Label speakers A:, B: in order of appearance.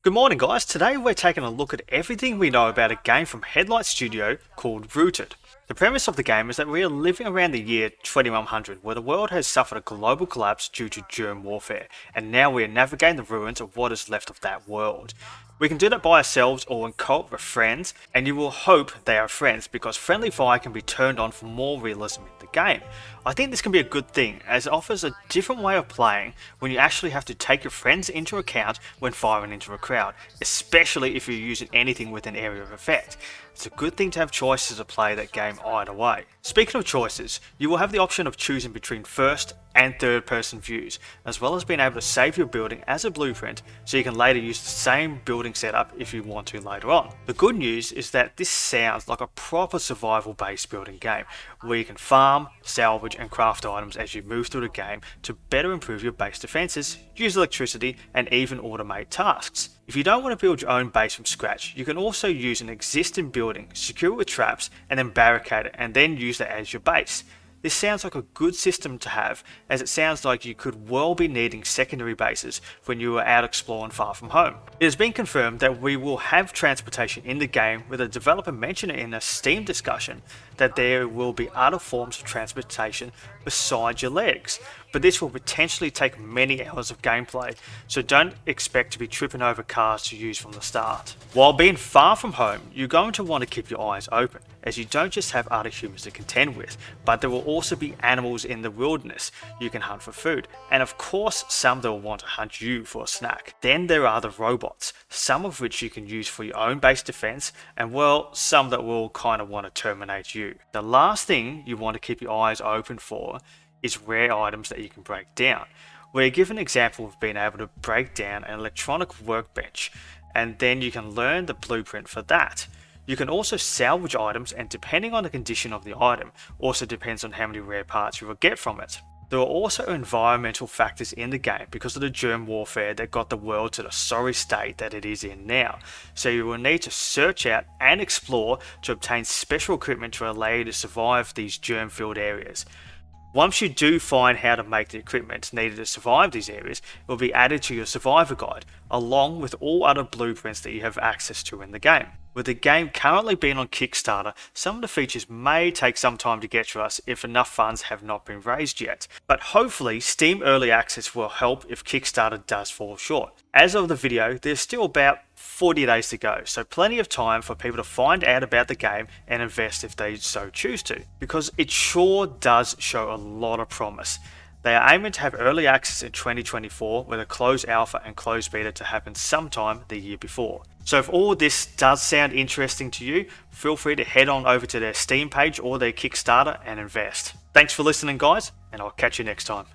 A: Good morning guys, today we're taking a look at everything we know about a game from Headlight Studio called Rooted. The premise of the game is that we are living around the year 2100 where the world has suffered a global collapse due to germ warfare, and now we are navigating the ruins of what is left of that world. We can do that by ourselves or in co-op with friends, and you will hope they are friends because friendly fire can be turned on for more realism in the game. I think this can be a good thing as it offers a different way of playing when you actually have to take your friends into account when firing into a crowd, especially if you're using anything with an area of effect. It's a good thing to have choices to play that game either way. Speaking of choices, you will have the option of choosing between first and third person views, as well as being able to save your building as a blueprint so you can later use the same building setup if you want to later on. The good news is that this sounds like a proper survival based building game where you can farm, salvage and craft items as you move through the game to better improve your base defenses, use electricity and even automate tasks. If you don't want to build your own base from scratch, you can also use an existing building, secure it with traps and then barricade it and then use that as your base. This sounds like a good system to have, as it sounds like you could well be needing secondary bases when you are out exploring far from home. It has been confirmed that we will have transportation in the game, with a developer mentioning in a Steam discussion that there will be other forms of transportation besides your legs, but this will potentially take many hours of gameplay, so don't expect to be tripping over cars to use from the start. While being far from home, you're going to want to keep your eyes open, as you don't just have other humans to contend with, but there will also be animals in the wilderness you can hunt for food, and of course some that will want to hunt you for a snack. Then there are the robots, some of which you can use for your own base defense, and well, some that will kind of want to terminate you. The last thing you want to keep your eyes open for is rare items that you can break down. We're given an example of being able to break down an electronic workbench, and then you can learn the blueprint for that. You can also salvage items, and depending on the condition of the item, also depends on how many rare parts you will get from it. There are also environmental factors in the game because of the germ warfare that got the world to the sorry state that it is in now, so you will need to search out and explore to obtain special equipment to allow you to survive these germ-filled areas. Once you do find how to make the equipment needed to survive these areas, it will be added to your survivor guide, along with all other blueprints that you have access to in the game. With the game currently being on Kickstarter, some of the features may take some time to get to us if enough funds have not been raised yet, but hopefully Steam Early Access will help if Kickstarter does fall short. As of the video, there's still about 40 days to go, so plenty of time for people to find out about the game and invest if they so choose to, because it sure does show a lot of promise. They are aiming to have early access in 2024 with a closed alpha and closed beta to happen sometime the year before. So if all this does sound interesting to you, feel free to head on over to their Steam page or their Kickstarter and invest. Thanks for listening guys, and I'll catch you next time.